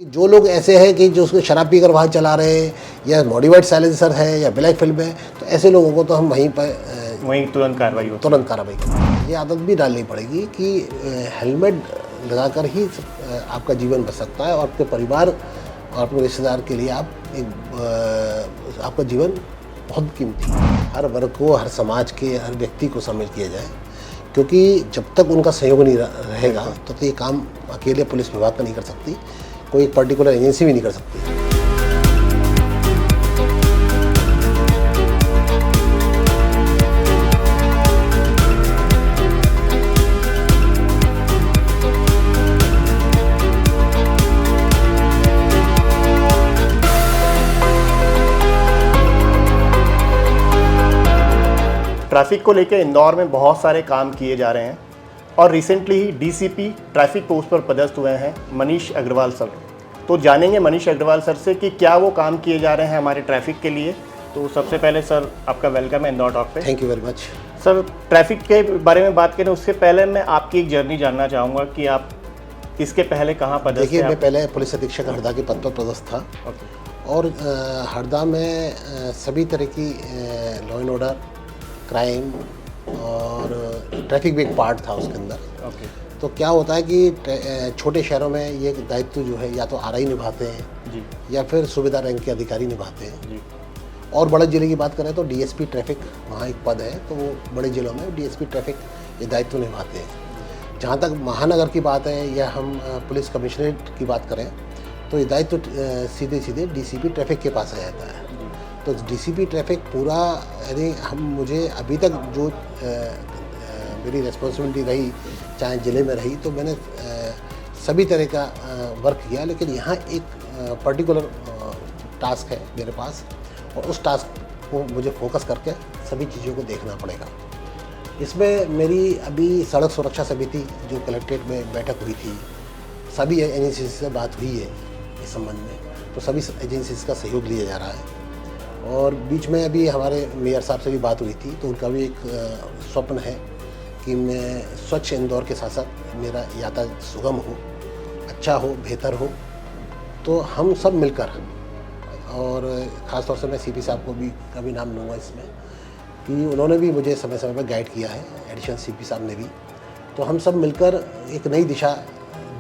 जो लोग ऐसे हैं कि जो उसको शराब पीकर वाहन चला रहे हैं या मॉडिफाइड साइलेंसर है या ब्लैक फिल्म है, तो ऐसे लोगों को तो हम वहीं पर वहीं तुरंत कार्रवाई हो। तुरंत कार्रवाई करें। ये आदत भी डालनी पड़ेगी कि हेलमेट लगाकर ही आपका जीवन बच सकता है और आपके परिवार और अपने रिश्तेदार के लिए आपका जीवन बहुत कीमती है। हर वर्ग को, हर समाज के हर व्यक्ति को शामिल किया जाए, क्योंकि जब तक उनका सहयोग नहीं रहेगा तो ये काम अकेले पुलिस विभाग का नहीं कर सकती, कोई एक पर्टिकुलर एजेंसी भी नहीं कर सकती। ट्रैफिक को लेकर इंदौर में बहुत सारे काम किए जा रहे हैं और रिसेंटली ही डीसीपी ट्रैफिक पोस्ट पर पदस्थ हुए हैं मनीष अग्रवाल सर। तो जानेंगे मनीष अग्रवाल सर से कि क्या वो काम किए जा रहे हैं हमारे ट्रैफिक के लिए। तो सबसे पहले सर आपका वेलकम है इंदौर टॉक पे। Thank you very much sir. Traffic के बारे में बात करें उससे पहले मैं आपकी एक जर्नी जानना चाहूँगा कि आप इसके पहले कहाँ पदस्थ थे। देखिए, मैं पहले पुलिस अधीक्षक हरदा के पद पर पदस्थ था और हरदा में सभी तरह की लॉ एंड ऑर्डर, क्राइम और ट्रैफिक भी एक पार्ट था उसके अंदर। तो क्या होता है कि छोटे शहरों में ये दायित्व जो है या तो आरआई निभाते हैं जी, या फिर सूबेदार रैंक के अधिकारी निभाते हैं जी। और बड़े जिले की बात करें तो डीएसपी ट्रैफिक वहाँ एक पद है, तो वो बड़े जिलों में डीएसपी ट्रैफिक ये दायित्व निभाते हैं। जहाँ तक महानगर की बात है या हम पुलिस कमिश्नरेट की बात करें तो ये दायित्व सीधे डीसीपी ट्रैफिक के पास आ जाता है। तो डीसीपी ट्रैफिक पूरा, यानी मुझे अभी तक जो मेरी रिस्पॉन्सिबिलिटी रही चाहे ज़िले में रही, तो मैंने सभी तरह का वर्क किया, लेकिन यहाँ एक पर्टिकुलर टास्क है मेरे पास और उस टास्क को मुझे फोकस करके सभी चीज़ों को देखना पड़ेगा। इसमें मेरी अभी सड़क सुरक्षा समिति जो कलेक्ट्रेट में बैठक हुई थी, सभी एजेंसी से बात हुई है इस संबंध में, तो सभी एजेंसीज का सहयोग लिया जा रहा है। और बीच में अभी हमारे मेयर साहब से भी बात हुई थी, तो उनका भी एक स्वप्न है कि मैं स्वच्छ इंदौर के साथ साथ मेरा यातायात सुगम हो, अच्छा हो, बेहतर हो। तो हम सब मिलकर, और ख़ास तौर से मैं सीपी साहब को भी कभी नाम लूँगा इसमें, कि उन्होंने भी मुझे समय समय पर गाइड किया है, एडिशनल सीपी साहब ने भी। तो हम सब मिलकर एक नई दिशा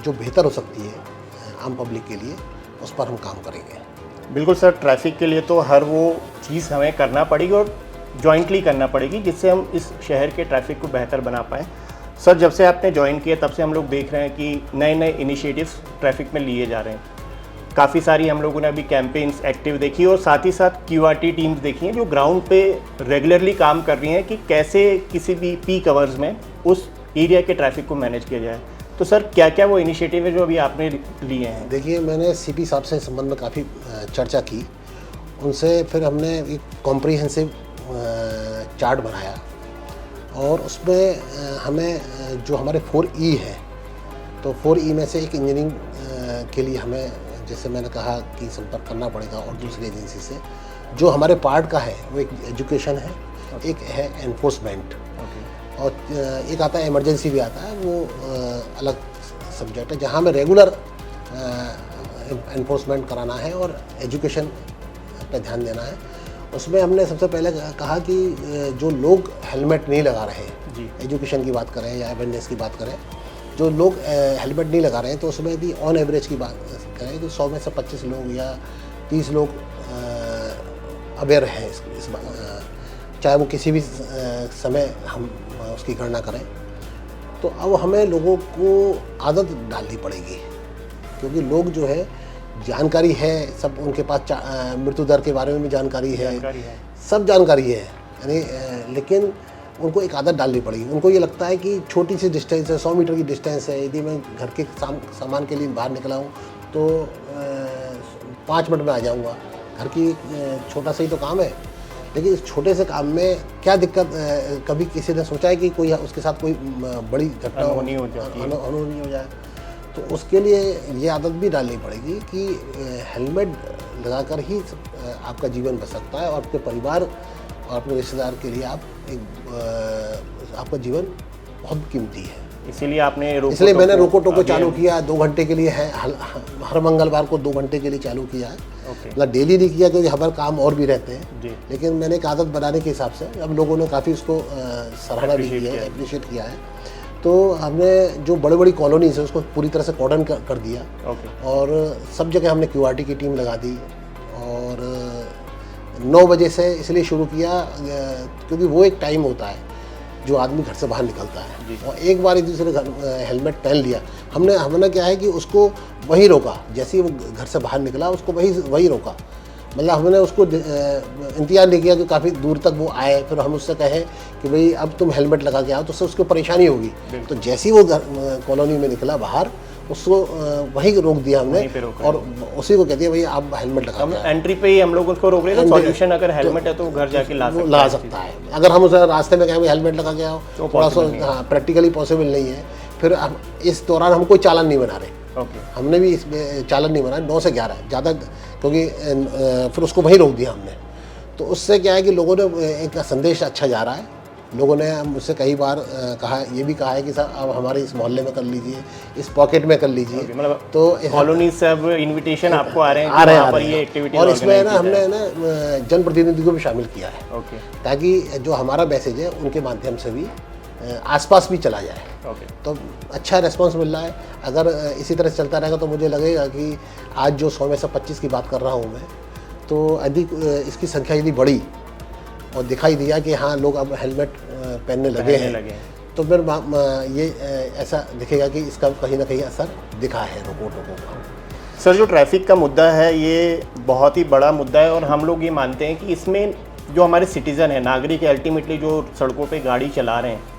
जो बेहतर हो सकती है आम पब्लिक के लिए, उस पर हम काम करेंगे। बिल्कुल सर। ट्रैफिक के लिए तो हर वो चीज़ हमें करना पड़ेगी और जॉइंटली करना पड़ेगी जिससे हम इस शहर के ट्रैफिक को बेहतर बना पाएँ। सर, जब से आपने ज्वाइन किया तब से हम लोग देख रहे हैं कि नए नए इनिशिएटिव्स ट्रैफिक में लिए जा रहे हैं। काफ़ी सारी हम लोगों ने अभी कैंपेन्स एक्टिव देखी और साथ ही साथ क्यूआरटी टीम्स देखी हैं जो ग्राउंड पे रेगुलरली काम कर रही हैं कि कैसे किसी भी पीक आवर्स में उस एरिया के ट्रैफिक को मैनेज किया जाए। तो सर, क्या क्या वो इनिशिएटिव है जो अभी आपने लिए हैं? देखिए, मैंने सीपी साहब से इस संबंध में काफ़ी चर्चा की उनसे, फिर हमने एक कॉम्प्रिहेंसिव चार्ट बनाया और उसमें हमें जो हमारे 4E है, तो 4E में से एक इंजीनियरिंग के लिए हमें, जैसे मैंने कहा कि संपर्क करना पड़ेगा और दूसरी एजेंसी से। जो हमारे पार्ट का है वो एक एजुकेशन है, एक है एनफोर्समेंट और एक आता है इमरजेंसी भी आता है, वो अलग सब्जेक्ट है जहाँ हमें रेगुलर एनफोर्समेंट कराना है और एजुकेशन पे ध्यान देना है। उसमें हमने सबसे पहले कहा कि जो लोग हेलमेट नहीं लगा रहे हैं, एजुकेशन की बात करें या अवेयरनेस की बात करें, जो लोग हेलमेट नहीं लगा रहे हैं, तो उसमें भी ऑन एवरेज की बात करें तो 100 में से 25 लोग या 30 लोग अवेयर हैं इस बात, चाहे वो किसी भी समय हम उसकी गणना करें। तो अब हमें लोगों को आदत डालनी पड़ेगी, क्योंकि लोग जो है, जानकारी है सब उनके पास, मृत्यु दर के बारे में भी जानकारी है, सब जानकारी है, यानी लेकिन उनको एक आदत डालनी पड़ेगी। उनको ये लगता है कि छोटी सी डिस्टेंस है, 100 मीटर की डिस्टेंस है, यदि मैं घर के सामान के लिए बाहर निकला हूँ तो 5 मिनट में आ जाऊँगा, घर की छोटा सा ही तो काम है। लेकिन इस छोटे से काम में क्या दिक्कत, कभी किसी ने सोचा है कि कोई उसके साथ कोई बड़ी घटना अनहोनी हो जाए, तो उसके लिए ये आदत भी डालनी पड़ेगी कि हेलमेट लगाकर ही आपका जीवन बच सकता है और आपके परिवार और अपने रिश्तेदार के लिए आपका जीवन बहुत कीमती है। इसीलिए आपने इसलिए मैंने रोको टोको चालू किया 2 घंटे के लिए है, हर मंगलवार को 2 घंटे के लिए चालू किया है। मतलब डेली नहीं किया क्योंकि हमारे काम और भी रहते हैं जी। लेकिन मैंने एक आदत बनाने के हिसाब से अब लोगों ने काफ़ी उसको सराहना भी की है, अप्रिशिएट किया है। तो हमने जो बड़ी बड़ी कॉलोनीज है उसको पूरी तरह से कॉर्डन कर दिया और सब जगह हमने QRT की टीम लगा दी और 9 बजे से इसलिए शुरू किया क्योंकि वो एक टाइम होता है जो आदमी घर से बाहर निकलता है और एक बार एक दूसरे हेलमेट पहन लिया। हमने क्या है कि उसको वहीं रोका, जैसे ही वो घर से बाहर निकला उसको वही रोका। मतलब हमने उसको इंतजार नहीं किया कि काफ़ी दूर तक वो आए फिर हम उससे कहें कि भाई अब तुम हेलमेट लगा के आओ, तो उससे उसको परेशानी होगी। तो जैसे ही वो कॉलोनी में निकला बाहर उसको वहीं रोक दिया हमने और उसी को कहती है भाई आप हेलमेट लगा के एंट्री पे ही हम लोग उसको रोक रहे हैं। तो सॉल्यूशन अगर हेलमेट है तो घर जाके ला सकता है। अगर हम उसे रास्ते में कहें हेलमेट लगा के आओ तो थोड़ा सा प्रैक्टिकली पॉसिबल नहीं है। फिर हम इस दौरान हम कोई चालान नहीं बना रहे। हमने भी इसमें चालान नहीं बनाया 9 से 11 ज़्यादा, क्योंकि फिर उसको वहीं रोक दिया हमने। तो उससे क्या है कि लोगों ने एक संदेश अच्छा जा रहा है। लोगों ने मुझसे कई बार ये भी कहा है कि सर आप हमारे इस मोहल्ले में कर लीजिए, इस पॉकेट में कर लीजिए। मतलब तो कॉलोनी से अब इनविटेशन आपको आ रहे हैं पर ये एक्टिविटी और इसमें ना हमने ना जनप्रतिनिधि को भी शामिल किया है ताकि जो हमारा मैसेज है उनके माध्यम से भी आसपास भी चला जाए। तो अच्छा रिस्पांस मिल रहा है। अगर इसी तरह चलता रहेगा तो मुझे लगेगा कि आज जो 100 में से 25 की बात कर रहा हूँ मैं, तो अधिक इसकी संख्या यदि बढ़ी और दिखाई दिया कि हाँ लोग अब हेलमेट पहनने लगे हैं तो फिर ये ऐसा दिखेगा कि इसका कहीं ना कहीं असर दिखा है रोको टोको का। सर जो ट्रैफिक का मुद्दा है ये बहुत ही बड़ा मुद्दा है और हम लोग ये मानते हैं कि इसमें जो हमारे सिटीज़न है, नागरिक है, अल्टीमेटली जो सड़कों पे गाड़ी चला रहे हैं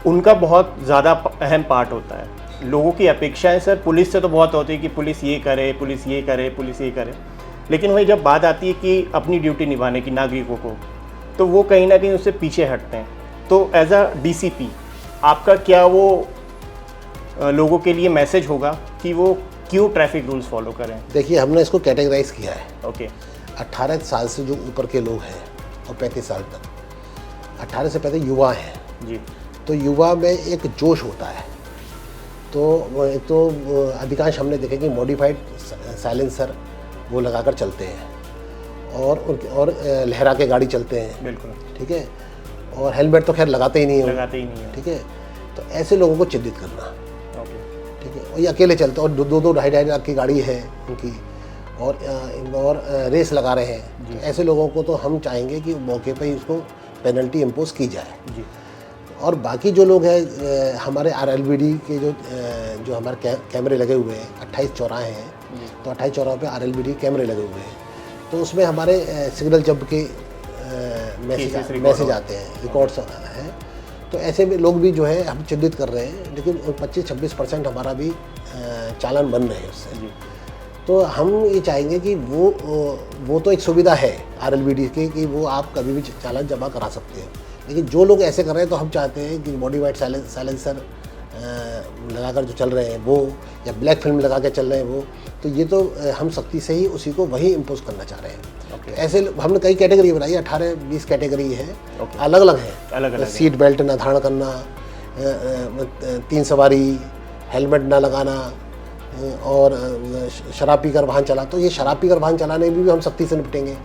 उनका बहुत ज़्यादा अहम पार्ट होता है। लोगों की अपेक्षाएं सर पुलिस से तो बहुत होती है कि पुलिस ये करे, पुलिस ये करे, पुलिस ये करे, लेकिन वही जब बात आती है कि अपनी ड्यूटी निभाने की नागरिकों को, तो वो कहीं ना कहीं उससे पीछे हटते हैं। तो एज अ DCP आपका क्या वो लोगों के लिए मैसेज होगा कि वो क्यों ट्रैफिक रूल्स फॉलो करें? देखिए हमने इसको कैटेगराइज किया है। 18 साल से जो ऊपर के लोग हैं और 35 साल तक, 18 से पहले युवा हैं जी। तो युवा में एक जोश होता है। तो अधिकांश हमने देखे कि मॉडिफाइड साइलेंसर वो लगाकर चलते हैं और लहरा के गाड़ी चलते हैं। बिल्कुल ठीक है। और हेलमेट तो खैर लगाते ही नहीं है। ठीक है। तो ऐसे लोगों को चिन्हित करना ठीक है। और ये अकेले चलते और 2-2, 2.5 लाख की गाड़ी है उनकी और रेस लगा रहे हैं। तो ऐसे लोगों को तो हम चाहेंगे कि मौके पर ही उसको पेनल्टी इम्पोज की जाए जी। और बाकी जो लोग हैं हमारे RLBD के जो हमारे कैमरे लगे हुए हैं 28 चौराहे हैं, तो 28 चौराहों पे RLBD कैमरे लगे हुए हैं। तो उसमें हमारे सिग्नल जंप के मैसेज आते हैं, रिकॉर्ड्स हैं। तो ऐसे में लोग भी जो है हम चिन्हित कर रहे हैं, लेकिन 25-26% हमारा भी चालान बन रहे हैं उससे। तो हम ये चाहेंगे कि वो तो एक सुविधा है RLBD की कि वो आप कभी भी चालान जमा करा सकते हैं, लेकिन जो लोग ऐसे कर रहे हैं तो हम चाहते हैं कि मॉडिफाइड साइलेंसर लगाकर जो चल रहे हैं वो, या ब्लैक फिल्म लगा के चल रहे हैं वो, तो ये तो हम सख्ती से ही उसी को वही इम्पोज करना चाह रहे हैं। ऐसे हमने कई कैटेगरी बनाई है, 18-20 कैटेगरी है। अलग अलग है। सीट बेल्ट ना धारण करना, 3 सवारी, हेलमेट ना लगाना और शराब पीकर वाहन चला। तो ये शराब पीकर वाहन चलाने में भी हम सख्ती से निपटेंगे।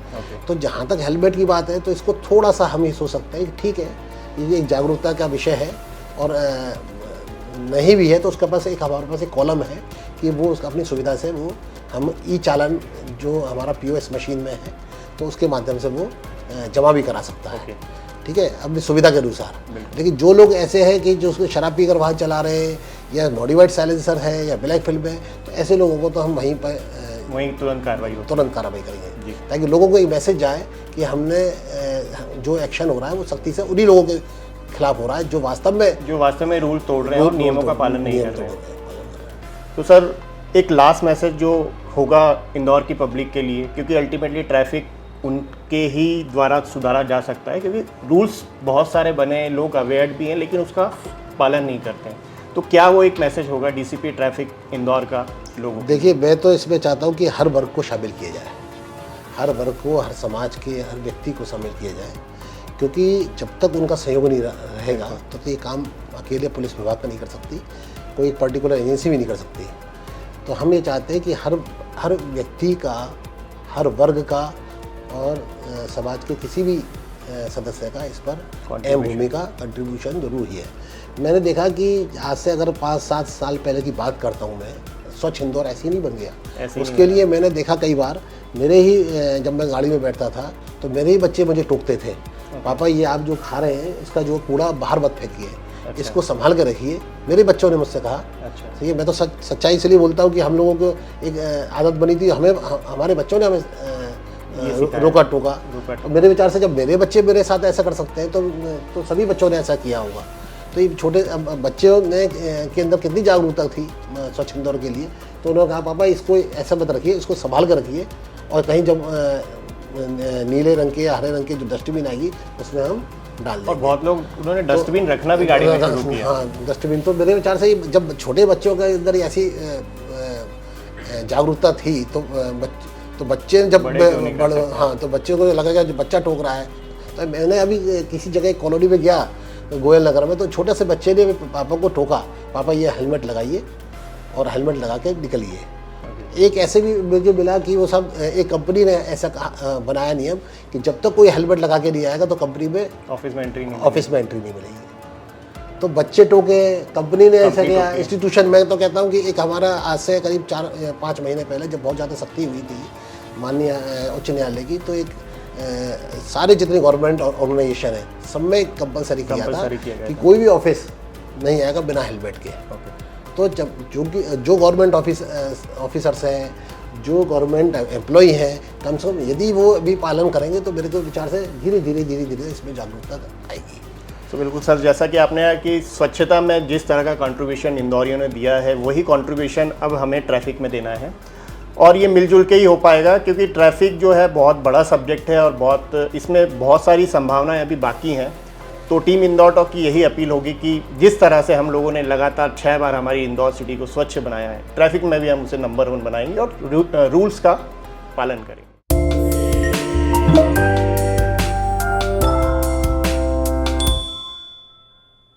तो जहाँ तक हेलमेट की बात है तो इसको थोड़ा सा हम ये सोच सकते हैं कि ठीक है ये एक जागरूकता का विषय है, और नहीं भी है तो उसके पास हमारे पास एक कॉलम है कि वो उसका अपनी सुविधा से वो हम चालान जो हमारा POS मशीन में है तो उसके माध्यम से वो जमा भी करा सकता है। ठीक है, अपनी सुविधा के अनुसार। लेकिन जो लोग ऐसे हैं कि जो उसको शराब पीकर वाहन चला रहे हैं या मॉडिफाइड साइलेंसर है या ब्लैक फिल्म है, तो ऐसे लोगों को तो हम वहीं तुरंत कार्रवाई करेंगे ताकि लोगों को एक मैसेज जाए कि हमने जो एक्शन हो रहा है वो सख्ती से उन्हीं लोगों के खिलाफ हो रहा है जो वास्तव में रूल तोड़ रहे हैं और नियमों का पालन नहीं कर रहे हैं। तो सर एक लास्ट मैसेज जो होगा इंदौर की पब्लिक के लिए, क्योंकि अल्टीमेटली ट्रैफिक उनके ही द्वारा सुधारा जा सकता है, क्योंकि रूल्स बहुत सारे बने, लोग अवेयर भी हैं लेकिन उसका पालन नहीं करते हैं, तो क्या वो एक मैसेज होगा DCP ट्रैफिक इंदौर का लोगों को? देखिए मैं तो इसमें चाहता हूँ कि हर वर्ग को शामिल किया जाए, हर वर्ग को, हर समाज के हर व्यक्ति को शामिल किया जाए क्योंकि जब तक उनका सहयोग नहीं रहेगा तब तो ये काम अकेले पुलिस विभाग का नहीं कर सकती, कोई एक पर्टिकुलर एजेंसी भी नहीं कर सकती। तो हम ये चाहते हैं कि हर व्यक्ति का, हर वर्ग का और समाज के किसी भी सदस्य का इस पर अहम भूमिका, कंट्रीब्यूशन जरूर ही है। मैंने देखा कि आज से अगर 5-7 साल पहले की बात करता हूँ मैं, स्वच्छ इंदौर ऐसे ही नहीं बन गया। उसके लिए मैंने देखा कई बार, मेरे ही जब मैं गाड़ी में बैठता था तो मेरे ही बच्चे मुझे टोकते थे, पापा ये आप जो खा रहे हैं इसका जो कूड़ा बाहर मत फेंकिए, इसको संभाल के रखिए। मेरे बच्चों ने मुझसे कहा। तो ये मैं तो सच्चाई इसलिए बोलता हूँ कि हम लोगों को एक आदत बनी थी, हमारे बच्चों ने हमें रोका टोका। मेरे विचार से जब मेरे बच्चे मेरे साथ ऐसा कर सकते हैं तो सभी बच्चों ने ऐसा किया होगा। तो ये छोटे बच्चों ने के अंदर कितनी जागरूकता थी स्वच्छ इंदौर के लिए, तो उन्होंने कहा पापा इसको ऐसा मत रखिए, इसको संभाल कर रखिए, और कहीं जब नीले रंग के या हरे रंग के जो डस्टबिन आएगी उसमें हम डाल देंगे। और बहुत लोग उन्होंने डस्टबिन रखना भी गाड़ी में शुरू किया। हाँ, डस्टबिन तो मेरे विचार से जब छोटे बच्चों के अंदर ऐसी जागरूकता थी तो बच्चे जब बड़े, हाँ, तो बच्चों को लगेगा जो बच्चा टोक रहा है। तो मैंने अभी किसी जगह कॉलोनी में गया गोयल नगर में, तो छोटे से बच्चे ने पापा को टोका, पापा ये हेलमेट लगाइए और हेलमेट लगा के निकलिए। एक ऐसे भी मुझे मिला कि वो सब एक कंपनी ने ऐसा बनाया नियम कि जब तक कोई हेलमेट लगा के नहीं आएगा तो कंपनी में ऑफिस में एंट्री नहीं मिलेगी। तो बच्चे टोके, कंपनी ने ऐसा किया, इंस्टीट्यूशन। मैं तो कहता हूँ कि एक हमारा आज से करीब 4-5 महीने पहले जब बहुत ज़्यादा सख्ती हुई थी माननीय उच्च न्यायालय की, तो एक सारे जितने गवर्नमेंट ऑर्गेनाइजेशन है सब में कंपलसरी किया था कि कोई भी ऑफिस नहीं आएगा बिना हेलमेट के। तो जब जो गवर्नमेंट ऑफिसर्स हैं, जो गवर्नमेंट एम्प्लॉई हैं, कम से कम यदि वो भी पालन करेंगे तो मेरे को विचार से धीरे धीरे इसमें जागरूकता आएगी। तो बिल्कुल सर, जैसा कि आपने कि स्वच्छता में जिस तरह का कंट्रीब्यूशन इंदौरियों ने दिया है वही कंट्रीब्यूशन अब हमें ट्रैफिक में देना है, और ये मिलजुल के ही हो पाएगा, क्योंकि ट्रैफिक जो है बहुत बड़ा सब्जेक्ट है और इसमें बहुत सारी संभावनाएं अभी बाकी हैं। तो टीम इंदौर टॉक की यही अपील होगी कि जिस तरह से हम लोगों ने लगातार 6 बार हमारी इंदौर सिटी को स्वच्छ बनाया है, ट्रैफिक में भी हम उसे नंबर 1 बनाएंगे और रूल्स का पालन करेंगे।